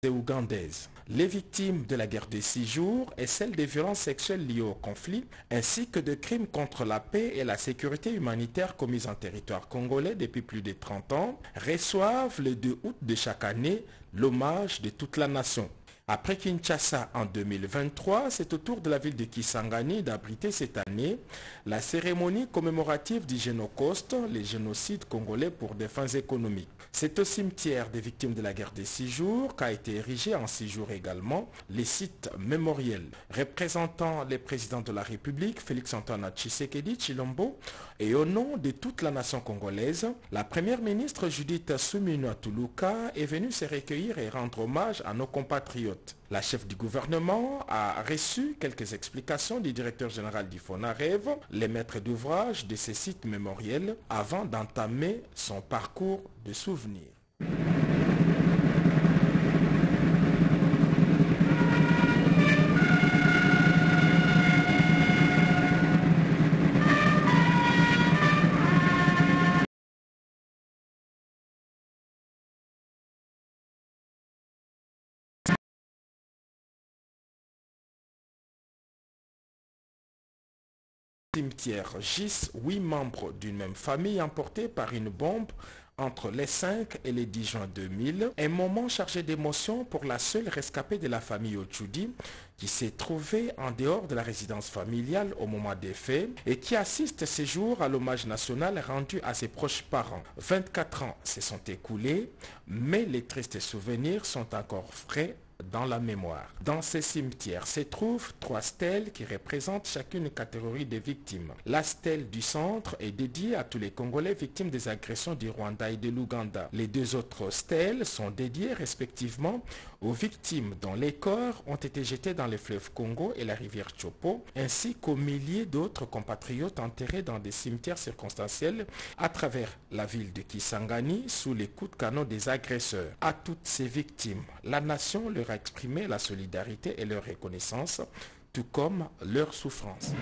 ougandaises. Les victimes de la guerre des 6 jours et celles des violences sexuelles liées au conflit, ainsi que de crimes contre la paix et la sécurité humanitaire commis en territoire congolais depuis plus de 30 ans, reçoivent le 2 août de chaque année l'hommage de toute la nation. Après Kinshasa en 2023, c'est au tour de la ville de Kisangani d'abriter cette année la cérémonie commémorative du Génocide, les génocides congolais pour des fins économiques. C'est au cimetière des victimes de la guerre des 6 jours qu'a été érigé en 6 jours également les sites mémoriels. Représentant les présidents de la République, Félix-Antoine Tshisekedi Tshilombo, et au nom de toute la nation congolaise, la première ministre Judith Suminwa Tuluka est venue se recueillir et rendre hommage à nos compatriotes. La chef du gouvernement a reçu quelques explications du directeur général du FONAREV, les maîtres d'ouvrage de ces sites mémoriels, avant d'entamer son parcours de souvenirs. Cimetière gissent 8 membres d'une même famille emportés par une bombe entre les 5 et les 10 juin 2000, un moment chargé d'émotion pour la seule rescapée de la famille Ochudi qui s'est trouvée en dehors de la résidence familiale au moment des faits et qui assiste ce jour à l'hommage national rendu à ses proches parents. 24 ans se sont écoulés, mais les tristes souvenirs sont encore frais dans la mémoire. Dans ces cimetières se trouvent 3 stèles qui représentent chacune une catégorie de victimes. La stèle du centre est dédiée à tous les Congolais victimes des agressions du Rwanda et de l'Ouganda. Les 2 autres stèles sont dédiées respectivement aux victimes dont les corps ont été jetés dans les fleuves Congo et la rivière Chopo, ainsi qu'aux milliers d'autres compatriotes enterrés dans des cimetières circonstanciels à travers la ville de Kisangani sous les coups de canon des agresseurs. À toutes ces victimes, la nation leur a exprimé la solidarité et leur reconnaissance, tout comme leur souffrance.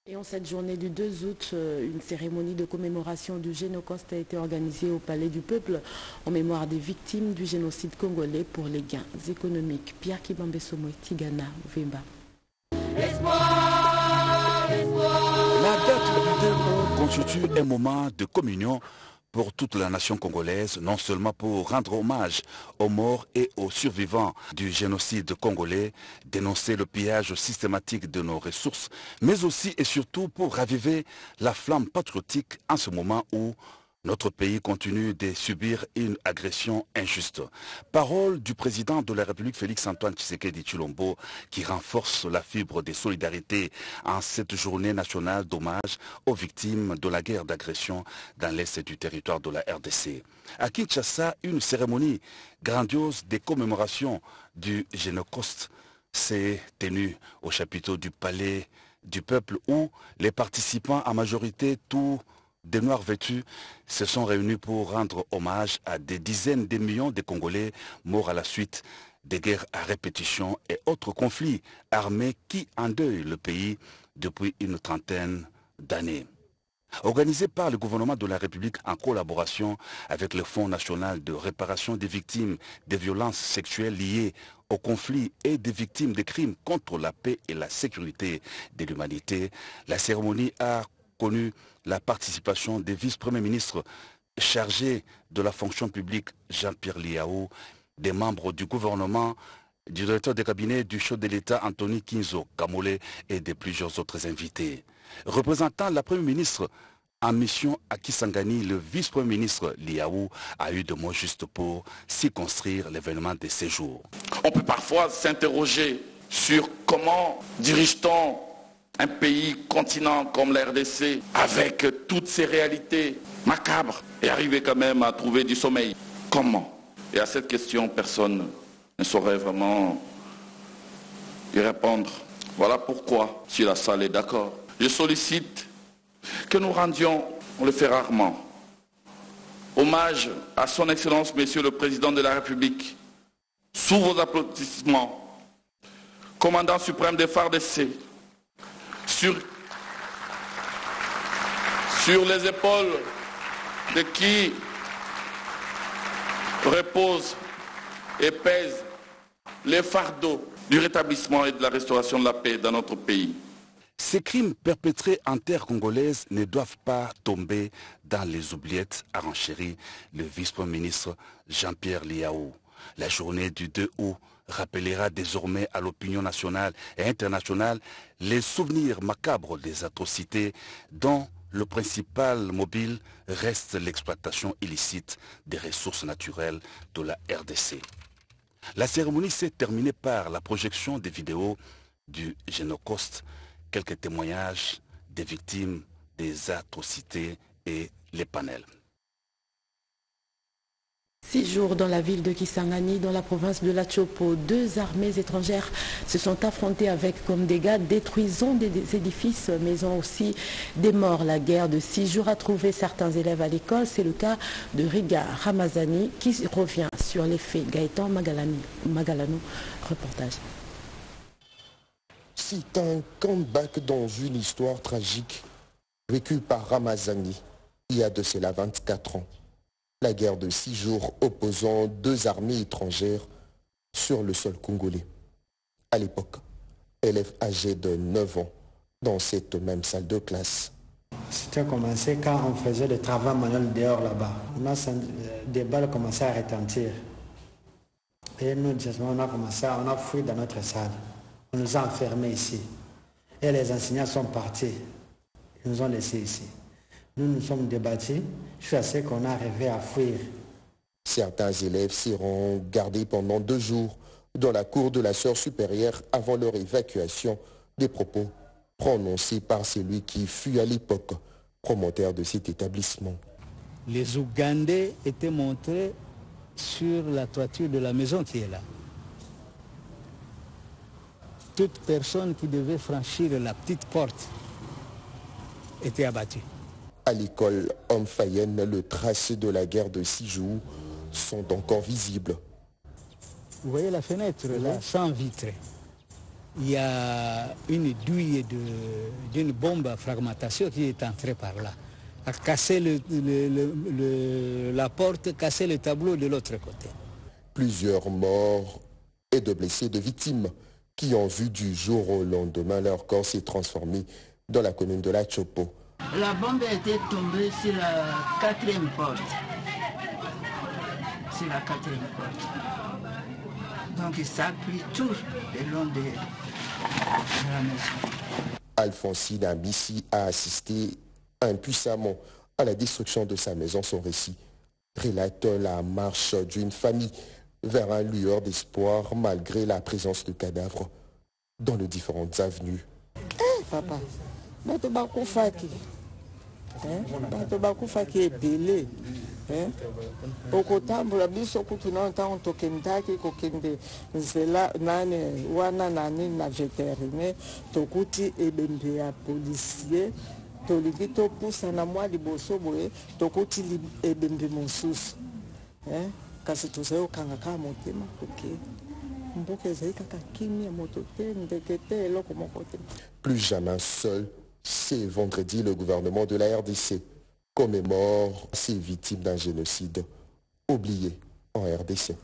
Et en cette journée du 2 août, une cérémonie de commémoration du Génocide a été organisée au Palais du Peuple en mémoire des victimes du génocide congolais pour les gains économiques. Pierre Kibambe-Somo, Tigana, Vemba. La date du 2 août constitue un moment de communion pour toute la nation congolaise, non seulement pour rendre hommage aux morts et aux survivants du génocide congolais, dénoncer le pillage systématique de nos ressources, mais aussi et surtout pour raviver la flamme patriotique en ce moment où notre pays continue de subir une agression injuste. Parole du président de la République Félix-Antoine Tshisekedi Tshilombo qui renforce la fibre de solidarité en cette journée nationale d'hommage aux victimes de la guerre d'agression dans l'est du territoire de la RDC. À Kinshasa, une cérémonie grandiose de commémoration du Génocide s'est tenue au chapiteau du Palais du Peuple où les participants, en majorité tous des Noirs vêtus, se sont réunis pour rendre hommage à des dizaines de millions de Congolais morts à la suite des guerres à répétition et autres conflits armés qui endeuillent le pays depuis une trentaine d'années. Organisé par le gouvernement de la République en collaboration avec le Fonds national de réparation des victimes des violences sexuelles liées au conflit et des victimes des crimes contre la paix et la sécurité de l'humanité, la cérémonie a connu la participation des vice-premiers ministres chargés de la fonction publique Jean-Pierre Liaou, des membres du gouvernement, du directeur de cabinet du chef de l'État Anthony Kinzo Kamole et de plusieurs autres invités. Représentant la première ministre en mission à Kisangani, le vice-premier ministre Liaou a eu de mots justes pour circonscrire l'événement de ces jours. On peut parfois s'interroger sur comment dirige-t-on un pays, continent comme la RDC, avec toutes ces réalités macabres, et arriver quand même à trouver du sommeil. Comment? Et à cette question, personne ne saurait vraiment y répondre. Voilà pourquoi, si la salle est d'accord, je sollicite que nous rendions, on le fait rarement, hommage à son Excellence, Monsieur le Président de la République, sous vos applaudissements, commandant suprême des FARDC, sur les épaules de qui repose et pèse les fardeaux du rétablissement et de la restauration de la paix dans notre pays. Ces crimes perpétrés en terre congolaise ne doivent pas tomber dans les oubliettes, a renchéri le vice-premier ministre Jean-Pierre Liao. La journée du 2 août rappellera désormais à l'opinion nationale et internationale les souvenirs macabres des atrocités dont le principal mobile reste l'exploitation illicite des ressources naturelles de la RDC. La cérémonie s'est terminée par la projection des vidéos du Génocost, quelques témoignages des victimes des atrocités et les panels. 6 jours dans la ville de Kisangani, dans la province de la Chopo, 2 armées étrangères se sont affrontées avec comme dégâts détruisant des édifices, mais ont aussi des morts. La guerre de 6 jours a trouvé certains élèves à l'école. C'est le cas de Riga Ramazani qui revient sur les faits. Gaëtan Magalano, reportage. C'est un comeback dans une histoire tragique vécue par Ramazani il y a de cela 24 ans. La guerre de 6 jours opposant 2 armées étrangères sur le sol congolais. À l'époque, élève âgé de 9 ans dans cette même salle de classe. C'était commencé quand on faisait le travail manuel dehors là-bas. Des balles commençaient à retentir. Et nous, on a fui dans notre salle. On nous a enfermés ici. Et les enseignants sont partis. Ils nous ont laissés ici. Nous nous sommes débattus jusqu'à ce qu'on a arrivé à fuir. Certains élèves seront gardés pendant 2 jours dans la cour de la sœur supérieure avant leur évacuation, des propos prononcés par celui qui fut à l'époque promoteur de cet établissement. Les Ougandais étaient montrés sur la toiture de la maison qui est là. Toute personne qui devait franchir la petite porte était abattue. À l'école Homme-Fayenne, les traces de la guerre de 6 jours sont encore visibles. Vous voyez la fenêtre là, sans vitre. Il y a une douille d'une bombe à fragmentation qui est entrée par là, a cassé la porte, cassé le tableau de l'autre côté. Plusieurs morts et de blessés de victimes qui ont vu du jour au lendemain leur corps s'est transformé dans la commune de la Chopo. La bombe était tombée sur la 4e porte. Sur la 4e porte. Donc ça a pris tout le long de la maison. Alphonsine Ambissi a assisté impuissamment à la destruction de sa maison. Son récit relate la marche d'une famille vers un lueur d'espoir malgré la présence de cadavres dans les différentes avenues. Papa, bato bakufaki ebele okotambula biso kutuna ntango tokendaki kokende nzela nane wana nani na vétérinaire tokuti ebembe ya policier tolingi topusana mwa liboso boye tokuti ebembe mosusu kasi tozali okanga kaka motema oke mboka ezali kaka kimia moto te ndeke te eloko moko te. Plus jamais seul, c'est vendredi le gouvernement de la RDC commémore ces victimes d'un génocide oublié en RDC.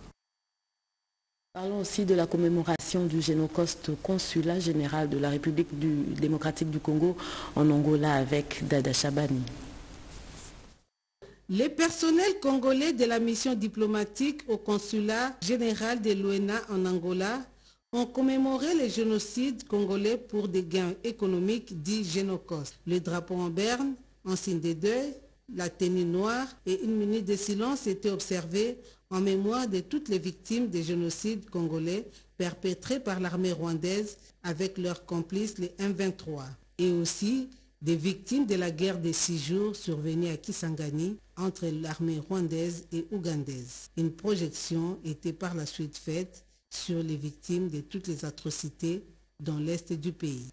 Parlons aussi de la commémoration du Génocost consulat général de la République démocratique du Congo en Angola avec Dada Chabani. Les personnels congolais de la mission diplomatique au consulat général de l'ONA en Angola ont commémoré le génocide congolais pour des gains économiques dits Génocost. Le drapeau en berne, en signe de deuil, la tenue noire et une minute de silence étaient observés en mémoire de toutes les victimes des génocides congolais perpétrés par l'armée rwandaise avec leurs complices les M23 et aussi des victimes de la guerre des 6 jours survenue à Kisangani entre l'armée rwandaise et ougandaise. Une projection était par la suite faite sur les victimes de toutes les atrocités dans l'est du pays.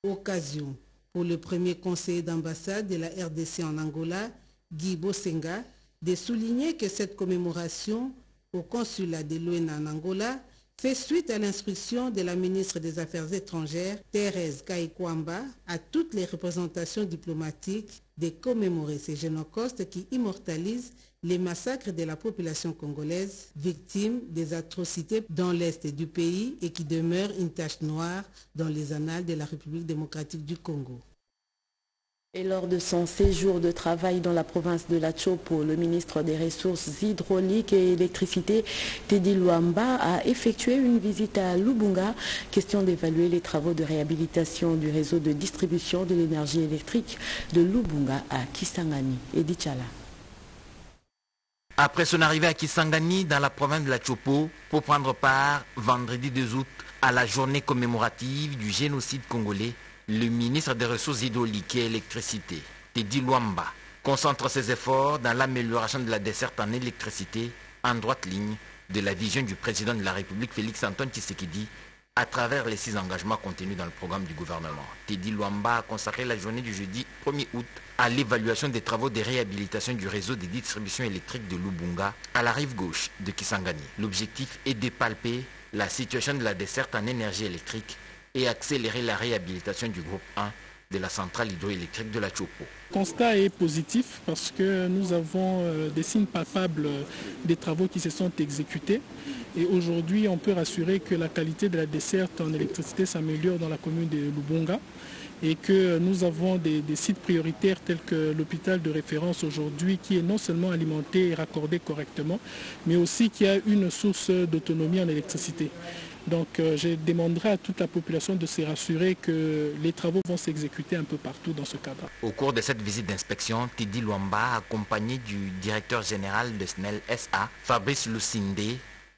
Occasion pour le premier conseiller d'ambassade de la RDC en Angola, Guy Bosenga, de souligner que cette commémoration au consulat de l'ONU en Angola fait suite à l'instruction de la ministre des Affaires étrangères, Thérèse Kaikwamba, à toutes les représentations diplomatiques de commémorer ces génocides qui immortalisent les massacres de la population congolaise victime des atrocités dans l'est du pays et qui demeurent une tache noire dans les annales de la République démocratique du Congo. Et lors de son séjour de travail dans la province de la Chopo, le ministre des Ressources hydrauliques et électricité, Teddy Luamba, a effectué une visite à Lubunga, question d'évaluer les travaux de réhabilitation du réseau de distribution de l'énergie électrique de Lubunga à Kisangani. Edi Chala. Après son arrivée à Kisangani, dans la province de la Chopo, pour prendre part, vendredi 2 août, à la journée commémorative du génocide congolais, le ministre des Ressources hydrauliques et électricité, Teddy Luamba, concentre ses efforts dans l'amélioration de la desserte en électricité en droite ligne de la vision du président de la République Félix-Antoine Tshisekedi à travers les 6 engagements contenus dans le programme du gouvernement. Teddy Luamba a consacré la journée du jeudi 1er août à l'évaluation des travaux de réhabilitation du réseau de distribution électrique de Lubunga à la rive gauche de Kisangani. L'objectif est de palper la situation de la desserte en énergie électrique et accélérer la réhabilitation du groupe 1 de la centrale hydroélectrique de la Chopo. Le constat est positif parce que nous avons des signes palpables des travaux qui se sont exécutés. Et aujourd'hui, on peut rassurer que la qualité de la desserte en électricité s'améliore dans la commune de Lubunga et que nous avons des sites prioritaires tels que l'hôpital de référence aujourd'hui qui est non seulement alimenté et raccordé correctement, mais aussi qui a une source d'autonomie en électricité. Donc je demanderai à toute la population de se rassurer que les travaux vont s'exécuter un peu partout dans ce cadre. Au cours de cette visite d'inspection, Teddy Luamba, accompagné du directeur général de SNEL SA, Fabrice Lucinde,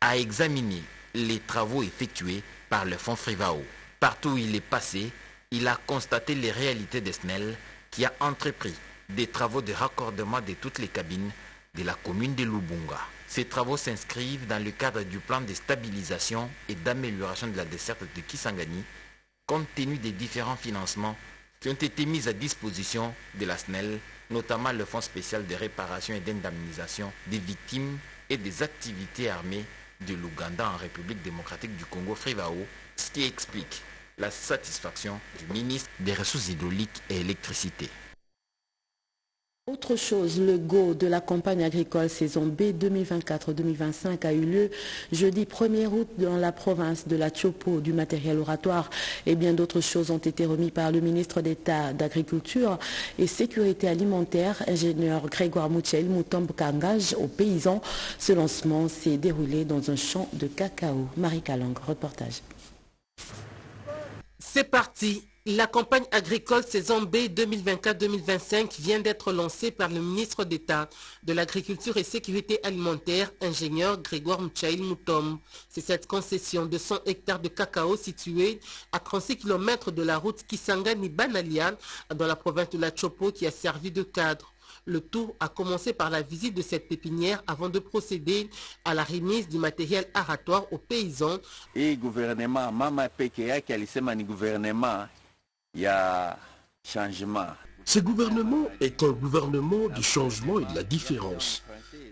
a examiné les travaux effectués par le fonds Frivao. Partout où il est passé, il a constaté les réalités de SNEL qui a entrepris des travaux de raccordement de toutes les cabines de la commune de Lubunga. Ces travaux s'inscrivent dans le cadre du plan de stabilisation et d'amélioration de la desserte de Kisangani, compte tenu des différents financements qui ont été mis à disposition de la SNEL, notamment le Fonds spécial de réparation et d'indemnisation des victimes et des activités armées de l'Ouganda en République démocratique du Congo, Frivao, ce qui explique la satisfaction du ministre des Ressources hydrauliques et électricité. Autre chose, le go de la campagne agricole saison B 2024-2025 a eu lieu jeudi 1er août dans la province de la Chopo. Du matériel oratoire et bien d'autres choses ont été remis par le ministre d'État d'Agriculture et Sécurité alimentaire, ingénieur Grégoire Mouchel Moutombe Kangaj aux paysans. Ce lancement s'est déroulé dans un champ de cacao. Marie Kalang, reportage. C'est parti. La campagne agricole saison B 2024-2025 vient d'être lancée par le ministre d'État de l'Agriculture et Sécurité alimentaire, ingénieur Grégoire Mouchaïl Moutombe. C'est cette concession de 100 hectares de cacao située à 36 km de la route Kisangani-Banalia dans la province de la Chopo qui a servi de cadre. Le tout a commencé par la visite de cette pépinière avant de procéder à la remise du matériel aratoire aux paysans. Et gouvernement, Mama PKA qui a laissé mon gouvernement, il y a changement. Ce gouvernement est un gouvernement du changement et de la différence.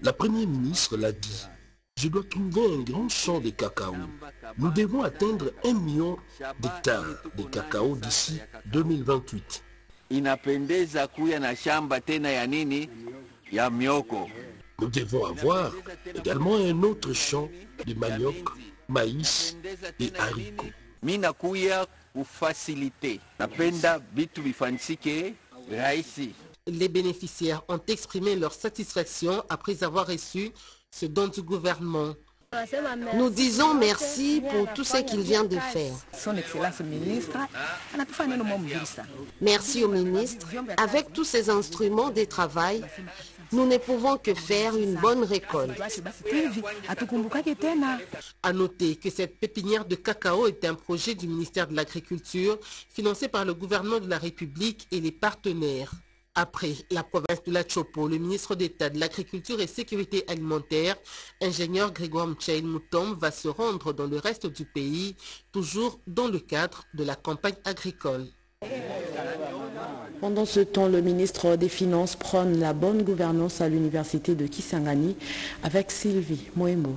La Première ministre l'a dit. Je dois trouver un grand champ de cacao. Nous devons atteindre 1 million d'hectares de cacao d'ici 2028. Nous devons avoir également un autre champ de manioc, maïs et haricots. Les bénéficiaires ont exprimé leur satisfaction après avoir reçu ce don du gouvernement. Nous disons merci pour tout ce qu'il vient de faire. Son Excellence ministre, merci au ministre. Avec tous ces instruments de travail, nous ne pouvons que faire une bonne récolte. À noter que cette pépinière de cacao est un projet du ministère de l'Agriculture financé par le gouvernement de la République et les partenaires. Après la province de la Chopo, le ministre d'État de l'Agriculture et Sécurité alimentaire, ingénieur Grégoire Mouchaïl Moutombe, va se rendre dans le reste du pays, toujours dans le cadre de la campagne agricole. Pendant ce temps, le ministre des Finances prône la bonne gouvernance à l'université de Kisangani avec Sylvie Moemo.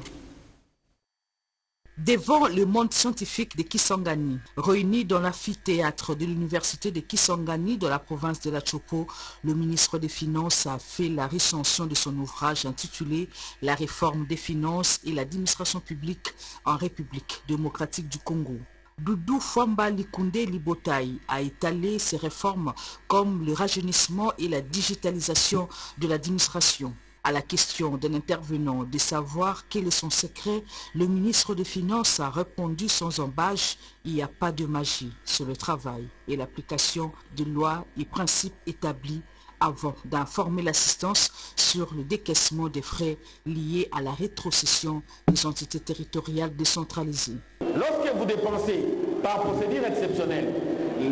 Devant le monde scientifique de Kisangani, réuni dans l'amphithéâtre de l'université de Kisangani de la province de la Chopo, le ministre des Finances a fait la recension de son ouvrage intitulé « La réforme des finances et l'administration publique en République démocratique du Congo ». Doudou Fwamba Likunde Libotaï a étalé ces réformes comme le rajeunissement et la digitalisation de l'administration. À la question d'un intervenant de savoir quel est son secret, le ministre des Finances a répondu sans embâche, il n'y a pas de magie sur le travail et l'application de lois et principes établis avant d'informer l'assistance sur le décaissement des frais liés à la rétrocession des entités territoriales décentralisées. Lorsque vous dépensez par procédure exceptionnelle,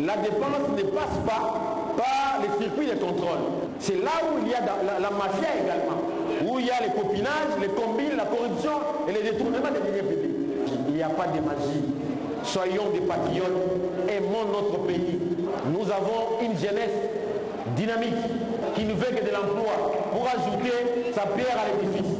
la dépense ne passe pas par les circuits de contrôle. C'est là où il y a la mafia également, où il y a les copinages, les combines, la corruption et les détournements des deniers publics. Il n'y a pas de magie. Soyons des patriotes, aimons notre pays. Nous avons une jeunesse dynamique qui ne veut que de l'emploi pour ajouter sa pierre à l'édifice.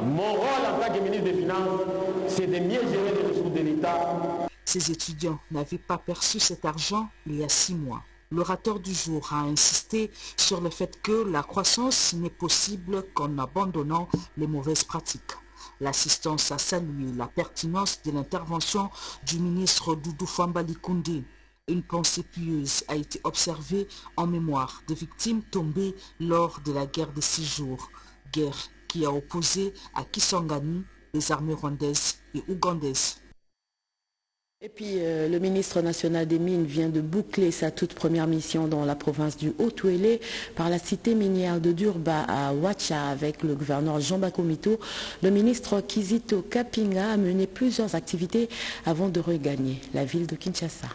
Mon rôle en tant que ministre des Finances, c'est de mieux gérer les ressources de l'État. Ces étudiants n'avaient pas perçu cet argent il y a 6 mois. L'orateur du jour a insisté sur le fait que la croissance n'est possible qu'en abandonnant les mauvaises pratiques. L'assistance a salué la pertinence de l'intervention du ministre Doudou Fwamba Likunde. Une pensée pieuse a été observée en mémoire des victimes tombées lors de la guerre des 6 jours. Guerre qui a opposé à Kisangani les armées rwandaises et ougandaises. Et puis le ministre national des Mines vient de boucler sa toute première mission dans la province du Haut-Touélé par la cité minière de Durba à Ouacha avec le gouverneur Jean Bakomito. Le ministre Kizito Kapinga a mené plusieurs activités avant de regagner la ville de Kinshasa.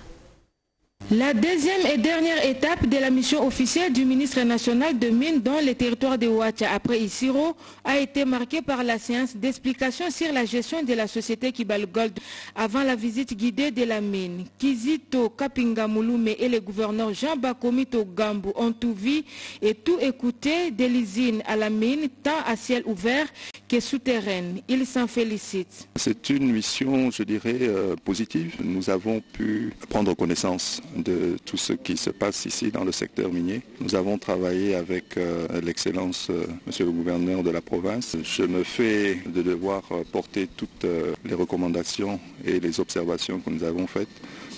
La deuxième et dernière étape de la mission officielle du ministre national de Mines dans les territoires de Ouacha après Isiro a été marquée par la séance d'explication sur la gestion de la société Kibal Gold avant la visite guidée de la mine. Kizito Kapinga Mouloume et le gouverneur Jean Bakomito Gambu ont tout vu et tout écouté de l'usine à la mine, tant à ciel ouvert que souterraine. Ils s'en félicitent. C'est une mission, je dirais, positive. Nous avons pu prendre connaissance de tout ce qui se passe ici dans le secteur minier. Nous avons travaillé avec l'excellence monsieur le gouverneur de la province. Je me fais de devoir porter toutes les recommandations et les observations que nous avons faites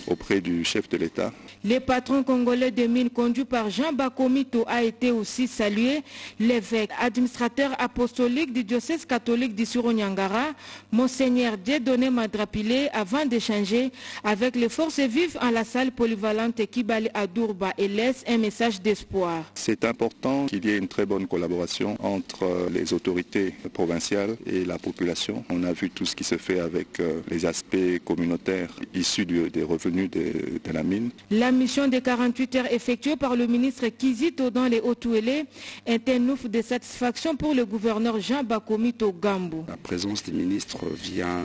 auprès du chef de l'État. Le patron congolais de mines conduit par Jean Bakomito a été aussi salué. L'évêque administrateur apostolique du diocèse catholique d'Issiro-Niangara, Monseigneur Dieudonné Madrapilé, avant d'échanger avec les forces vives en la salle polyvalente Kibali à Durba et laisse un message d'espoir. C'est important qu'il y ait une très bonne collaboration entre les autorités provinciales et la population. On a vu tout ce qui se fait avec les aspects communautaires issus des revenus de la mine. La mission de 48 heures effectuée par le ministre Kizito dans les Haut-Touélé est un ouf de satisfaction pour le gouverneur Jean Bakomito Gambu. La présence du ministre vient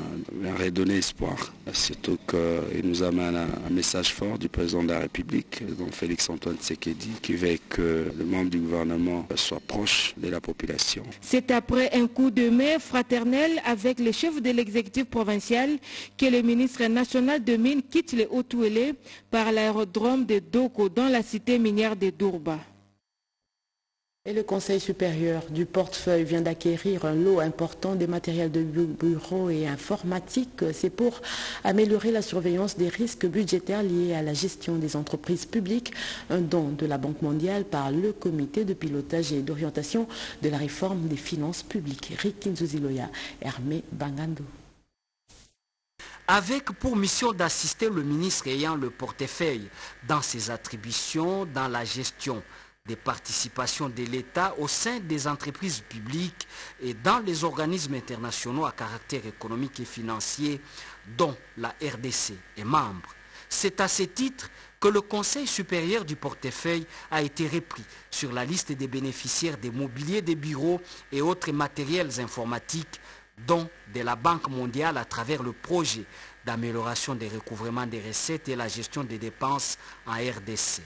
redonner espoir, surtout qu'il nous amène un message fort du président de la République, donc Félix-Antoine Tshisekedi, qui veut que le membre du gouvernement soit proche de la population. C'est après un coup de main fraternel avec le chef de l'exécutif provincial que le ministre national de mines quitte les Haut-Touélé par l'aérodrome de Doko dans la cité minière de Durba. Et le Conseil supérieur du portefeuille vient d'acquérir un lot important de matériel de bureau et informatique. C'est pour améliorer la surveillance des risques budgétaires liés à la gestion des entreprises publiques. Un don de la Banque mondiale par le comité de pilotage et d'orientation de la réforme des finances publiques. Rikin Zuziloya, Hermé Bangando. Avec pour mission d'assister le ministre ayant le portefeuille dans ses attributions dans la gestion des participations de l'État au sein des entreprises publiques et dans les organismes internationaux à caractère économique et financier dont la RDC est membre. C'est à ce titre que le Conseil supérieur du portefeuille a été repris sur la liste des bénéficiaires des mobiliers des bureaux et autres matériels informatiques dont de la Banque mondiale à travers le projet d'amélioration des recouvrements des recettes et la gestion des dépenses en RDC.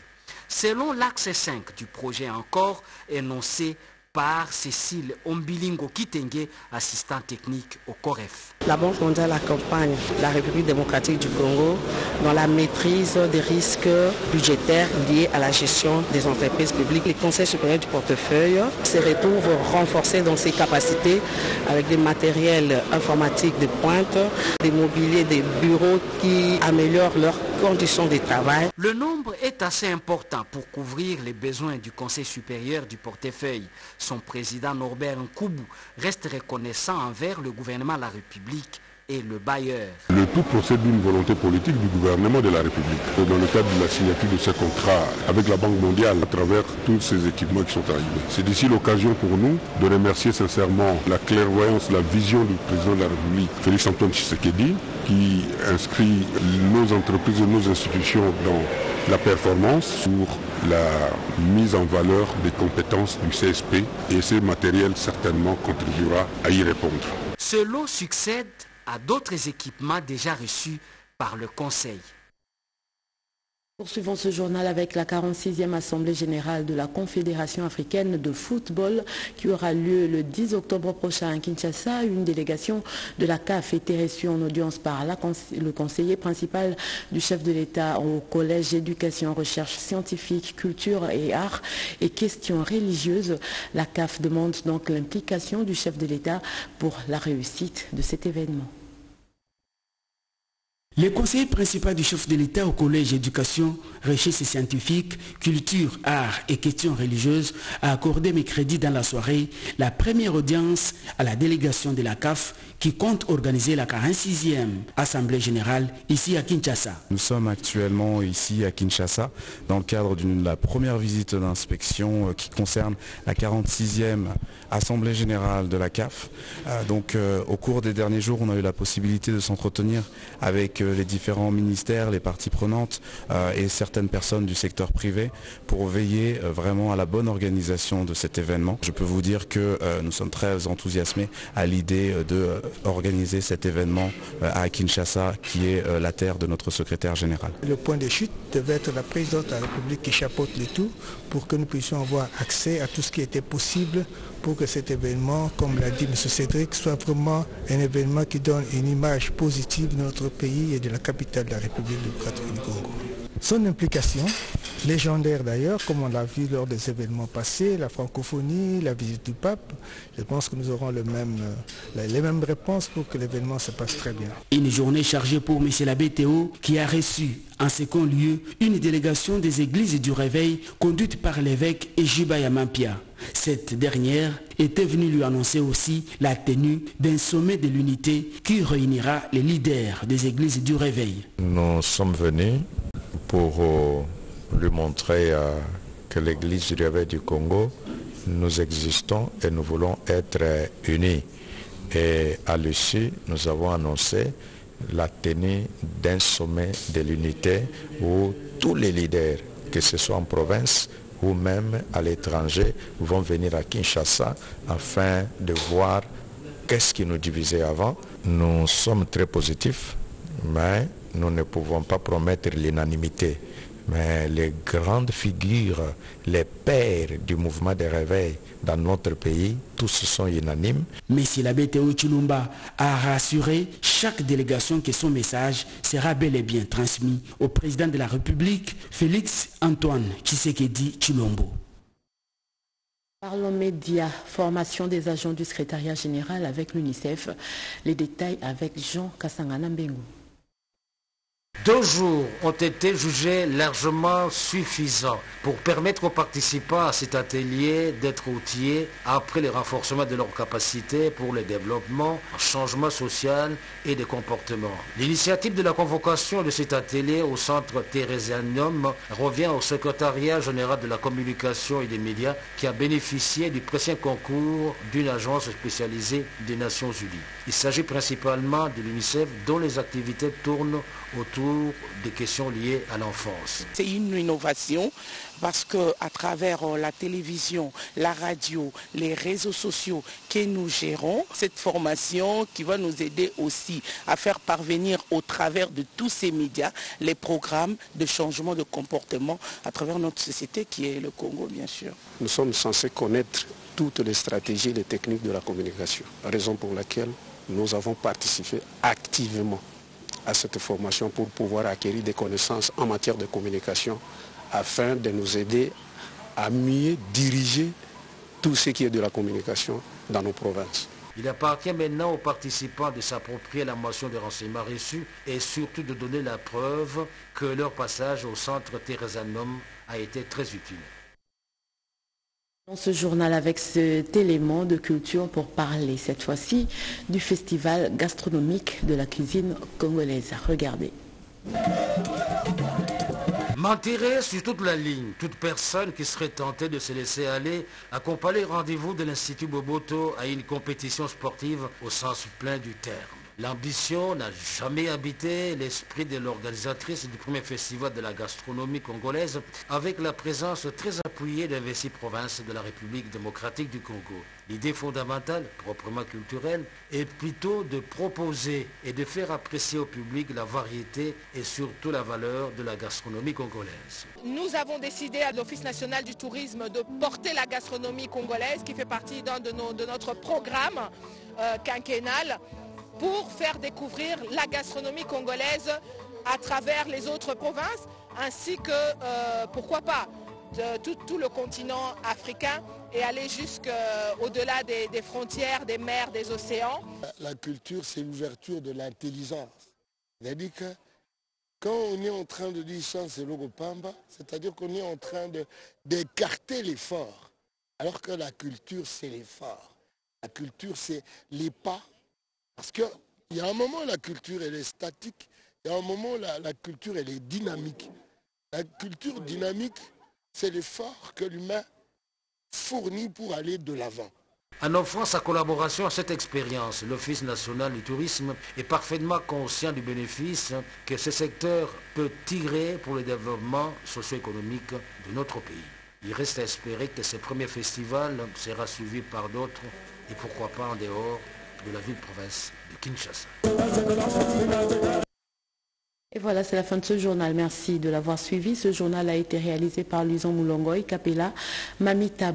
Selon l'axe 5 du projet encore énoncé par Cécile Ombilingo Kitenge, assistant technique au COREF. La Banque mondiale accompagne la République démocratique du Congo dans la maîtrise des risques budgétaires liés à la gestion des entreprises publiques. Les conseils supérieurs du portefeuille se retrouvent renforcés dans ses capacités avec des matériels informatiques de pointe, des mobiliers, des bureaux qui améliorent leurs conditions de travail. Le nombre est assez important pour couvrir les besoins du Conseil supérieur du portefeuille. Son président Norbert Nkoubou reste reconnaissant envers le gouvernement de la République et le bailleur. Le tout procède d'une volonté politique du gouvernement de la République. Dans le cadre de la signature de ce contrat avec la Banque mondiale à travers tous ces équipements qui sont arrivés. C'est d'ici l'occasion pour nous de remercier sincèrement la clairvoyance, la vision du président de la République, Félix Antoine Tshisekedi, qui inscrit nos entreprises et nos institutions dans la performance sur la mise en valeur des compétences du CSP et ce matériel certainement contribuera à y répondre. Ce lot succède à d'autres équipements déjà reçus par le Conseil. Poursuivons ce journal avec la 46e Assemblée générale de la Confédération africaine de football qui aura lieu le 10 octobre prochain à Kinshasa. Une délégation de la CAF était reçue en audience par le conseiller principal du chef de l'État au Collège éducation, recherche scientifique, culture et arts et questions religieuses. La CAF demande donc l'implication du chef de l'État pour la réussite de cet événement. Le conseiller principal du chef de l'État au Collège éducation, recherche scientifique, culture, arts et questions religieuses a accordé mercredi dans la soirée la première audience à la délégation de la CAF qui compte organiser la 46e Assemblée générale ici à Kinshasa. Nous sommes actuellement ici à Kinshasa dans le cadre de la première visite d'inspection qui concerne la 46e Assemblée générale de la CAF. Au cours des derniers jours, on a eu la possibilité de s'entretenir avec les différents ministères, les parties prenantes et certaines personnes du secteur privé pour veiller vraiment à la bonne organisation de cet événement. Je peux vous dire que nous sommes très enthousiasmés à l'idée d'organiser cet événement à Kinshasa qui est la terre de notre secrétaire général. Le point de chute devait être la présidente de la République qui chapeaute le tout pour que nous puissions avoir accès à tout ce qui était possible pour que cet événement, comme l'a dit M. Cédric, soit vraiment un événement qui donne une image positive de notre pays et de la capitale de la République démocratique du Congo. Son implication, légendaire d'ailleurs, comme on l'a vu lors des événements passés, la francophonie, la visite du pape, je pense que nous aurons les mêmes réponses pour que l'événement se passe très bien. Une journée chargée pour M. l'abbé Théo qui a reçu en second lieu une délégation des églises du réveil conduite par l'évêque Ejiba Yamampia. Cette dernière était venue lui annoncer aussi la tenue d'un sommet de l'unité qui réunira les leaders des églises du réveil. Nous sommes venus pour lui montrer que l'église du réveil du Congo, nous existons et nous voulons être unis. Et à l'issue, nous avons annoncé la tenue d'un sommet de l'unité où tous les leaders, que ce soit en province ou même à l'étranger, vont venir à Kinshasa afin de voir qu'est-ce qui nous divisait avant. Nous sommes très positifs, mais nous ne pouvons pas promettre l'unanimité. Mais les grandes figures, les pères du mouvement de réveil dans notre pays, tous sont unanimes. Mais si l'abbé Théo Chilumba a rassuré chaque délégation que son message sera bel et bien transmis au président de la République, Félix Antoine Tshisekedi Tshilombo. Parlons médias, formation des agents du secrétariat général avec l'UNICEF. Les détails avec Jean Kassangana Mbengu. 2 jours ont été jugés largement suffisants pour permettre aux participants à cet atelier d'être outillés après le renforcement de leurs capacités pour le développement, le changement social et des comportements. L'initiative de la convocation de cet atelier au centre Thérésianum revient au secrétariat général de la communication et des médias qui a bénéficié du précieux concours d'une agence spécialisée des Nations Unies. Il s'agit principalement de l'UNICEF dont les activités tournent autour des questions liées à l'enfance. C'est une innovation parce qu'à travers la télévision, la radio, les réseaux sociaux que nous gérons, cette formation qui va nous aider aussi à faire parvenir au travers de tous ces médias les programmes de changement de comportement à travers notre société qui est le Congo bien sûr. Nous sommes censés connaître toutes les stratégies et les techniques de la communication. Raison pour laquelle nous avons participé activement à cette formation pour pouvoir acquérir des connaissances en matière de communication afin de nous aider à mieux diriger tout ce qui est de la communication dans nos provinces. Il appartient maintenant aux participants de s'approprier la motion de renseignements reçus et surtout de donner la preuve que leur passage au centre Thérésanum a été très utile. Dans ce journal avec cet élément de culture pour parler cette fois-ci du festival gastronomique de la cuisine congolaise. Regardez. M'enterrer sur toute la ligne, toute personne qui serait tentée de se laisser aller accompagner le rendez-vous de l'Institut Boboto à une compétition sportive au sens plein du terme. L'ambition n'a jamais habité l'esprit de l'organisatrice du premier festival de la gastronomie congolaise avec la présence très appuyée des 26 provinces de la République démocratique du Congo. L'idée fondamentale, proprement culturelle, est plutôt de proposer et de faire apprécier au public la variété et surtout la valeur de la gastronomie congolaise. Nous avons décidé à l'Office national du tourisme de porter la gastronomie congolaise qui fait partie de notre programme quinquennal pour faire découvrir la gastronomie congolaise à travers les autres provinces ainsi que, pourquoi pas, tout le continent africain et aller jusqu'au-delà des frontières, des mers, des océans. La culture, c'est l'ouverture de l'intelligence. C'est-à-dire que quand on est en train de dire ça, c'est l'Ogopamba, c'est-à-dire qu'on est en train d'écarter l'effort, alors que la culture, c'est l'effort. La culture, c'est les pas. Parce qu'il y a un moment, la culture, elle est statique. Il y a un moment, la culture, elle est dynamique. La culture dynamique, c'est l'effort que l'humain fournit pour aller de l'avant. En offrant sa collaboration à cette expérience, l'Office national du tourisme est parfaitement conscient du bénéfice que ce secteur peut tirer pour le développement socio-économique de notre pays. Il reste à espérer que ce premier festival sera suivi par d'autres et pourquoi pas en dehors de la ville-province de Kinshasa. Et voilà, c'est la fin de ce journal. Merci de l'avoir suivi. Ce journal a été réalisé par Luison Moulongoy, Capella, Mamita.